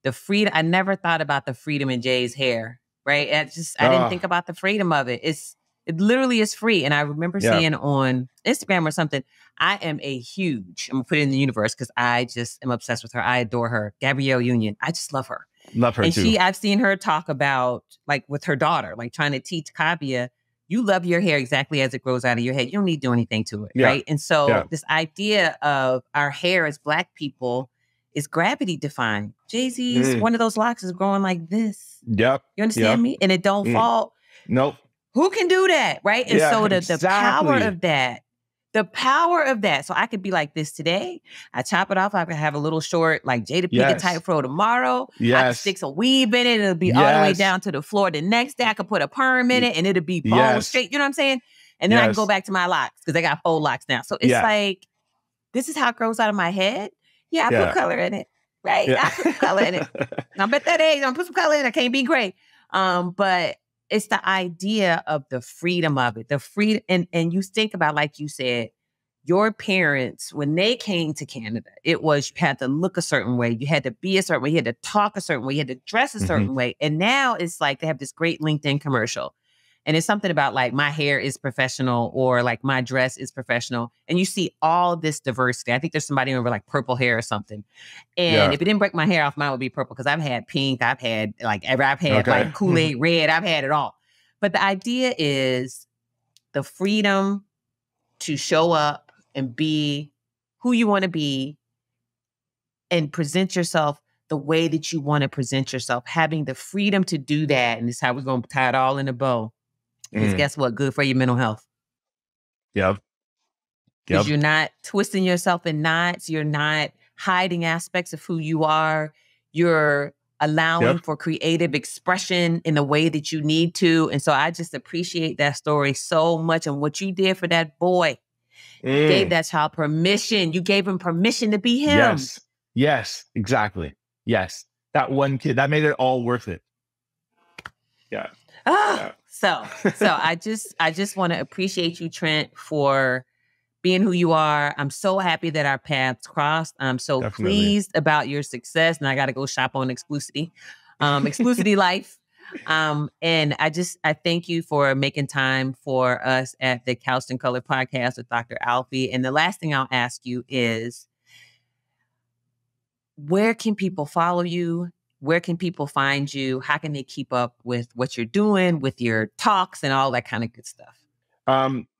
the freedom. I never thought about the freedom in Jay's hair, right? I didn't think about the freedom of it. It literally is free. And I remember seeing on Instagram or something, I'm gonna put it in the universe because I just am obsessed with her. I adore her. Gabrielle Union. I just love her. Love her and too. I've seen her talk about, like, with her daughter, like trying to teach Kavia, you love your hair exactly as it grows out of your head. You don't need to do anything to it, right? And so this idea of our hair as Black people is gravity defying. Jay-Z's one of those locks is growing like this. Yep. You understand me? And it don't fall. Nope. Who can do that, right? And so the power of that. So I could be like this today. I chop it off. I could have a little short, like Jada Pinkett type fro tomorrow. I could stick some weave in it. It'll be all the way down to the floor. The next day I could put a perm in it and it'll be bone straight. You know what I'm saying? And then I can go back to my locks because I got faux locks now. So it's like, this is how it grows out of my head. Yeah, I put color in it, right? I put color in it. I'm at that age. I'm put some color in it. I can't be gray. But it's the idea of the freedom of it, the freedom. And you think about, like you said, your parents, when they came to Canada, it was, you had to look a certain way. You had to be a certain way. You had to talk a certain way. You had to dress a certain way. And now it's like they have this great LinkedIn commercial. And it's something about, like, my hair is professional, or like my dress is professional. And you see all this diversity. I think there's somebody over like purple hair or something. And if it didn't break my hair off, mine would be purple, because I've had pink, I've had like Kool-Aid red, I've had it all. But the idea is the freedom to show up and be who you want to be and present yourself the way that you want to present yourself, having the freedom to do that. And this is how we're going to tie it all in a bow. Because guess what? Good for your mental health. Yep. Because you're not twisting yourself in knots. You're not hiding aspects of who you are. You're allowing for creative expression in the way that you need to. And so I just appreciate that story so much. And what you did for that boy, you gave that child permission. You gave him permission to be him. Yes, exactly. Yes. That one kid, that made it all worth it. Yeah. So I just want to appreciate you, Trent, for being who you are. I'm so happy that our paths crossed. I'm so pleased about your success. And I got to go shop on Exclucity, Exclucity Life. And I thank you for making time for us at the Couched in Color podcast with Dr. Alfiee. And the last thing I'll ask you is, where can people follow you? Where can people find you? How can they keep up with what you're doing, with your talks and all that kind of good stuff?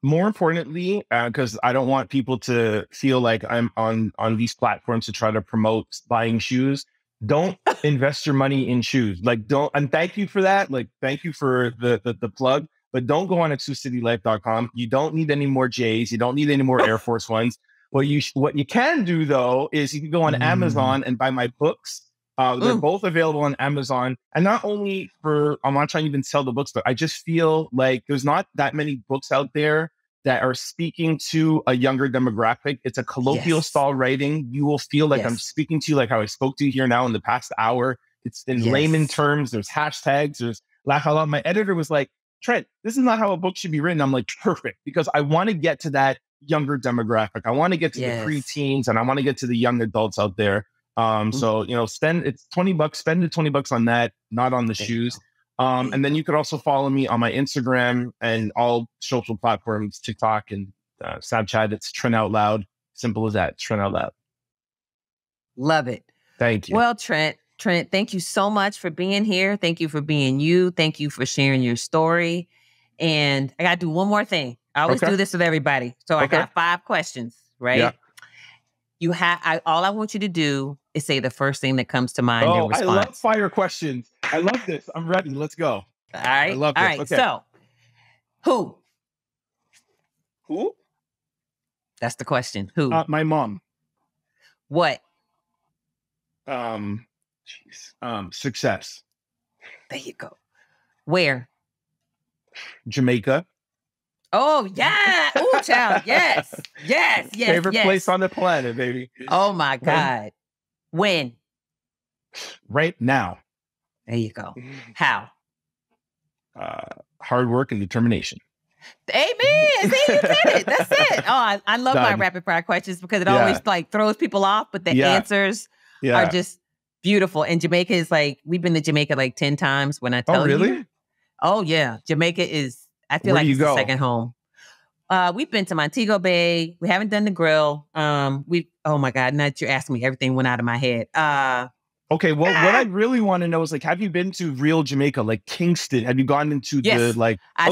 More importantly, because I don't want people to feel like I'm on these platforms to try to promote buying shoes. Don't invest your money in shoes. Like, don't, and thank you for that. Like, thank you for the plug, but don't go on exclucitylife.com. You don't need any more J's. You don't need any more Air Force Ones. What you can do, though, is you can go on Amazon and buy my books. They're both available on Amazon. And not only I'm not trying to even sell the books, but I just feel like there's not that many books out there that are speaking to a younger demographic. It's a colloquial style writing. You will feel like I'm speaking to you like how I spoke to you here now in the past hour. It's in layman terms. There's hashtags. There's laugh out loud. My editor was like, Trent, this is not how a book should be written. I'm like, perfect, because I want to get to that younger demographic. I want to get to the preteens, and I want to get to the young adults out there. So, it's $20, spend the $20 on that, not on the shoes. And then you could also follow me on my Instagram and all social platforms, TikTok and Snapchat. It's Trent Out Loud. Simple as that. Trent Out Loud. Love it. Thank you. Well, Trent, thank you so much for being here. Thank you for being you. Thank you for sharing your story. And I got to do one more thing. I always do this with everybody. So I got 5 questions, right? Yeah. All I want you to do is say the first thing that comes to mind in response. I love fire questions. I love this. I'm ready. Let's go. All right. I love All this. right. Okay. So, who? Who? That's the question. Who? My mom. What? Success. There you go. Where? Jamaica. Oh, yeah. Oh, child. Yes. Yes. Yes. Favorite yes. place on the planet, baby. Oh, my God. When? Right now. There you go. How? Hard work and determination. Amen. See, you did it. That's it. Oh, I love my rapid fire questions because it always like throws people off, but the answers are just beautiful. And Jamaica is like, we've been to Jamaica like 10 times when I tell you. Oh, really? Oh, yeah. Jamaica is, I feel like it's the second home. We've been to Montego Bay. We haven't done the grill. Oh my God, now that you're asking me, everything went out of my head. Okay, well, what I really want to know is like, have you been to real Jamaica, like Kingston? Have you gone into the like? I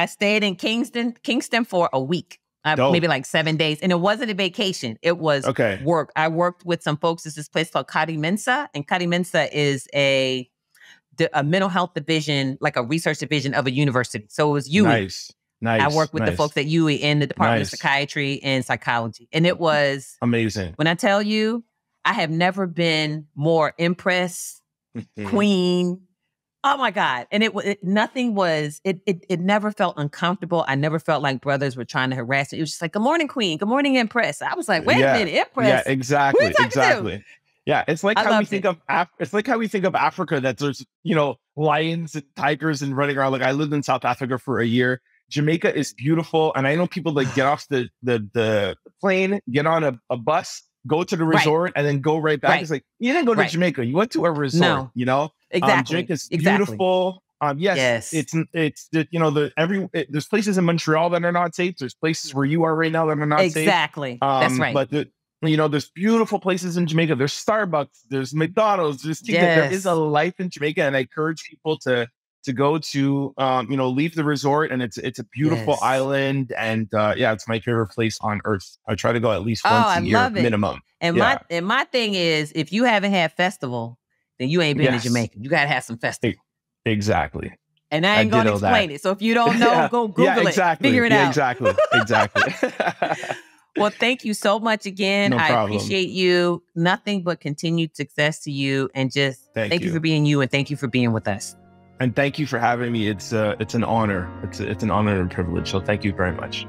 stayed in Kingston for a week, maybe like 7 days, and it wasn't a vacation. It was work. I worked with some folks. There's this place called Kati Mensa, and Kati Mensa is a mental health division, like a research division of a university. So it was UE. Nice. I worked with the folks at UE in the Department of Psychiatry and Psychology, and it was amazing. When I tell you, I have never been more impressed, queen. Oh my God. And it never felt uncomfortable. I never felt like brothers were trying to harass me. It was just like, good morning, queen. Good morning, Empress. I was like, wait a minute, Empress. Yeah, exactly. Yeah, it's like how we think of Africa, that there's, lions and tigers and running around. Like I lived in South Africa for a year. Jamaica is beautiful. And I know people like get off the plane, get on a bus, go to the resort, and then go right back. It's like, you didn't go to Jamaica. You went to a resort, Exactly. Jamaica's beautiful. Yes. There's places in Montreal that are not safe. There's places where you are right now that are not safe. Exactly. That's right. But there's beautiful places in Jamaica. There's Starbucks, there's McDonald's, there is a life in Jamaica. And I encourage people to go to, leave the resort, and it's a beautiful island. And it's my favorite place on earth. I try to go at least once a year minimum. And my thing is, if you haven't had festival, then you ain't been to Jamaica. You got to have some festival. Exactly. And I ain't going to explain it. So if you don't know, go Google it. Figure it out. Exactly. Well, thank you so much again. No I problem. appreciate you. Nothing but continued success to you. And just thank you for being you, and thank you for being with us. And thank you for having me. It's an honor. It's an honor and privilege. So thank you very much.